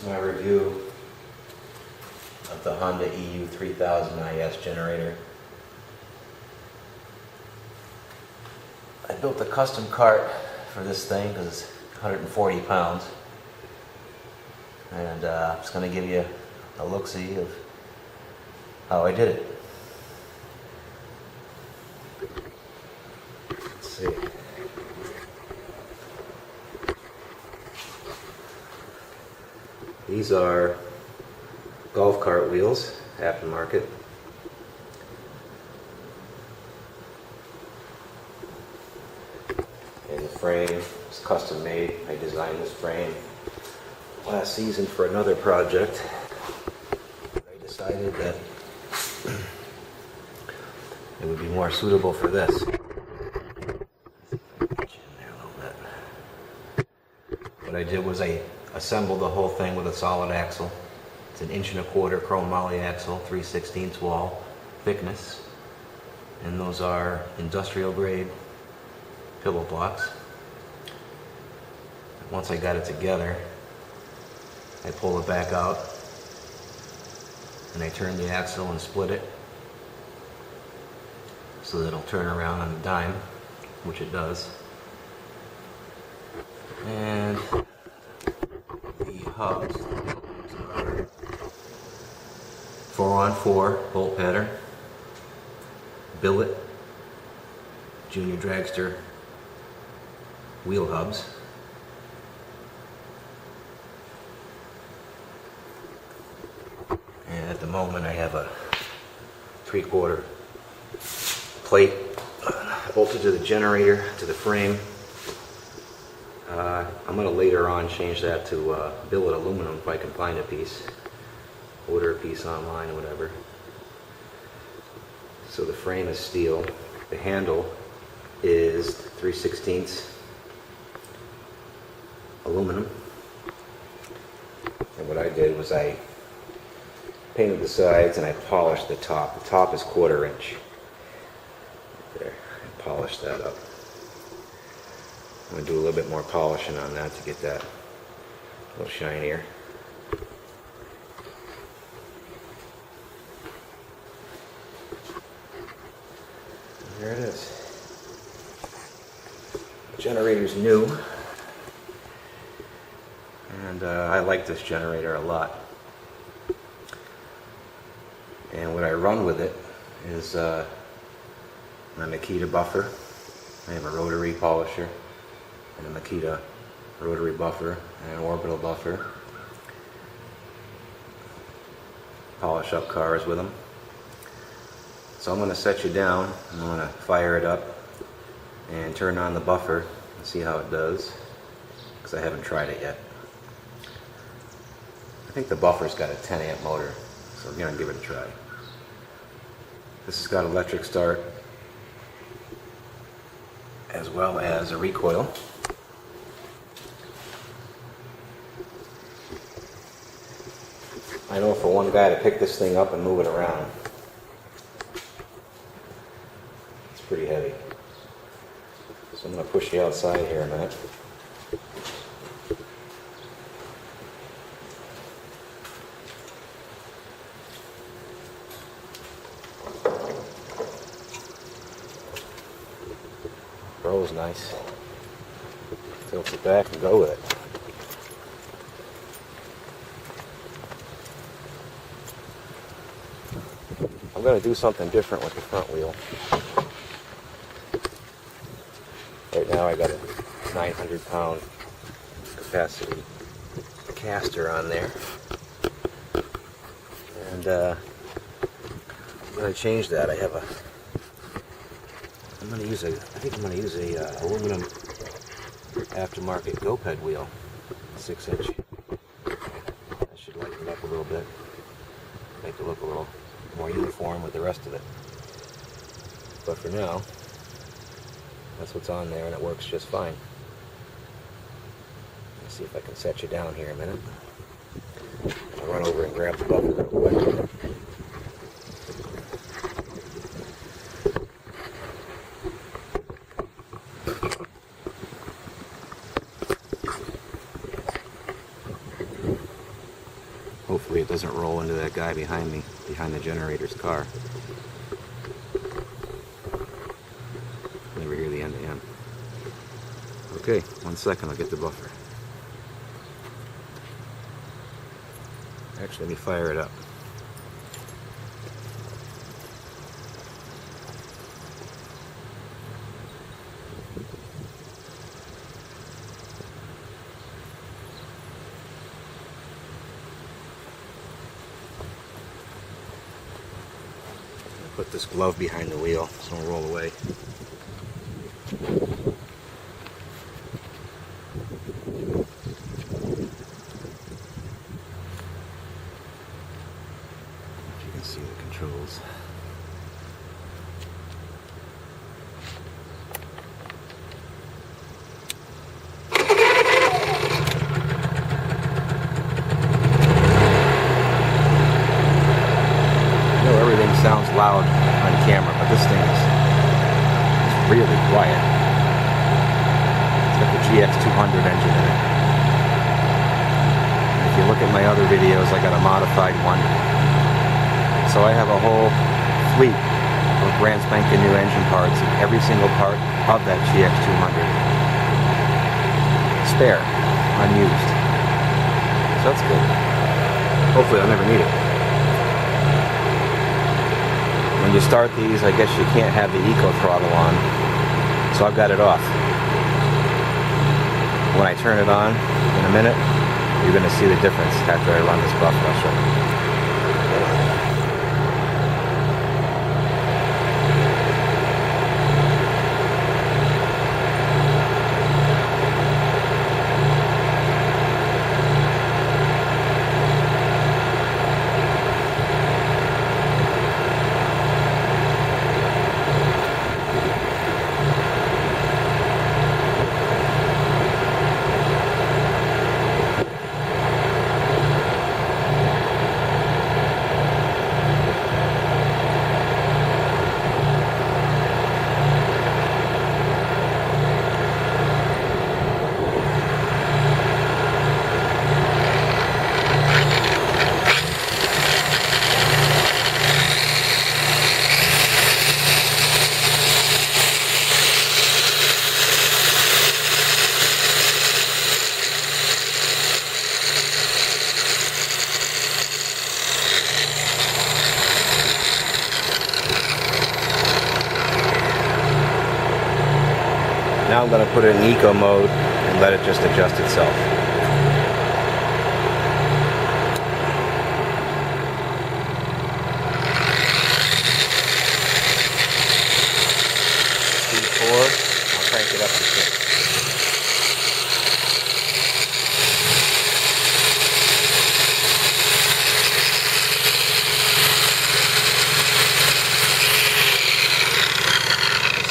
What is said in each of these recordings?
My review of the Honda EU3000is generator. I built a custom cart for this thing because it's 140 pounds, and I'm just going to give you a look-see of how I did it. Let's see. These are golf cart wheels, aftermarket. And the frame is custom made. I designed this frame last season for another project. I decided that it would be more suitable for this. What I did was I assembled the whole thing with a solid axle. It's an 1.25" chrome moly axle, 3/16 wall thickness, and those are industrial grade pillow blocks. Once I got it together, I pull it back out and I turn the axle and split it so that it'll turn around on a dime, which it does. And the hubs are 4-on-4 bolt pattern, billet, junior dragster wheel hubs. And at the moment I have a 3/4 plate bolted to the generator, to the frame. I'm going to later on change that to billet aluminum if I can find a piece. Order a piece online or whatever. So the frame is steel. The handle is 3/16 aluminum. And what I did was I painted the sides and I polished the top. The top is 1/4 inch. There, I polished that up. I'm going to do a little bit more polishing on that to get that a little shinier. There it is. The generator's new, and I like this generator a lot. And what I run with it is my Makita buffer. I have a rotary polisher and a Makita rotary buffer and an orbital buffer. Polish up cars with them. So I'm going to set you down, and I'm going to fire it up and turn on the buffer and see how it does, because I haven't tried it yet. I think the buffer's got a 10 amp motor, so I'm going to give it a try. This has got electric start as well as a recoil. I know for one guy to pick this thing up and move it around. It's pretty heavy. So I'm going to push you outside here a minute. Rolls nice. Tilt it back and go with it. I'm going to do something different with the front wheel. Right now I got a 900-pound capacity caster on there, and I'm going to change that. I think I'm going to use a aluminum aftermarket GoPed wheel, 6-inch. That should lighten it up a little bit, make it look a little more uniform with the rest of it. But for now, that's what's on there, and it works just fine. Let's see if I can set you down here a minute. I'll run over and grab the buffer real quick. Hopefully it doesn't roll into that guy behind me, behind the generator's car. Never hear the end to end. Okay, 1 second, I'll get the buffer. Actually, let me fire it up. Put this glove behind the wheel so it'll roll away. If you can see the controls. Sounds loud on camera, but this thing is really quiet. It's got the GX200 engine in it. And if you look at my other videos, I got a modified one. So I have a whole fleet of brand spanking new engine parts, and every single part of that GX200 spare, unused. So that's good. Hopefully I'll never need it. When you start these, I guess you can't have the eco throttle on, so I've got it off. When I turn it on in a minute, you're going to see the difference after I run this buffer. I'll show you. Now I'm going to put it in eco mode and let it just adjust itself. Speed 4, I'll crank it up to 6.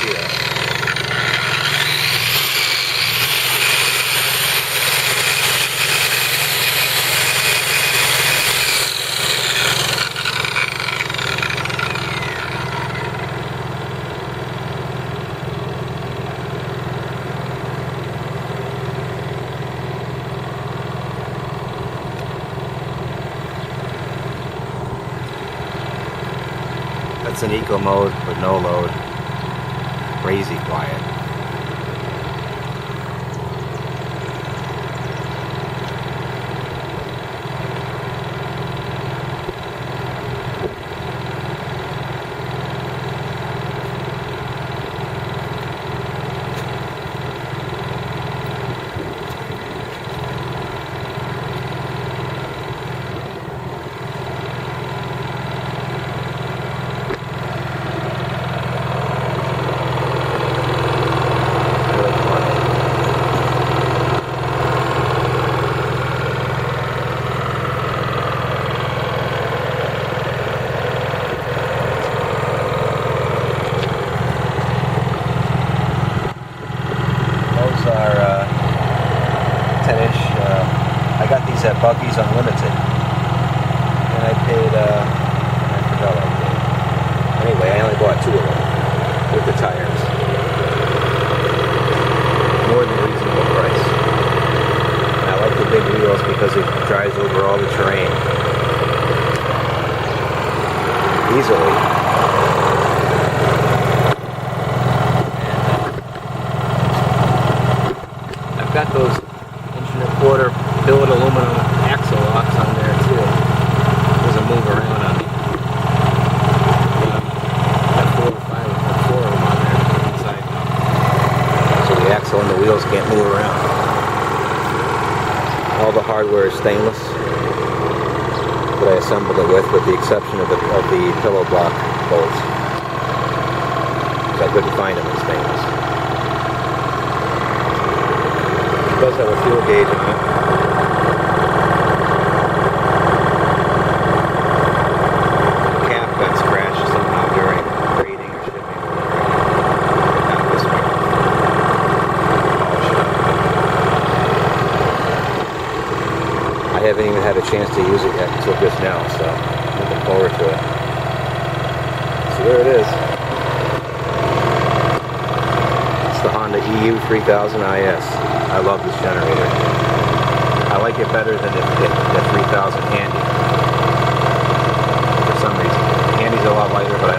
See that? That's in eco mode with no load. Crazy quiet. At Bucky's Unlimited, and I paid, I forgot what I paid. Anyway, I only bought 2 of them with the tires. More than a reasonable price. And I like the big wheels because it drives over all the terrain. easily. And I've got those 1.25 billet aluminum axle locks on there too. Doesn't move around on me. Got 4 or 5 or 4 of them on there inside. So the axle and the wheels can't move around. All the hardware is stainless that I assembled it with the exception of the pillow block bolts. So I couldn't find them in stainless. It does have a fuel gauge on it. The cap got scratched somehow during grading or shipping or whatever. Not this one. Polish it up. I haven't even had a chance to use it yet until just now, so I'm looking forward to it. So there it is. It's the Honda EU3000is. I love this generator. I like it better than the 3000 Handy. For some reason. The Handy's a lot lighter, but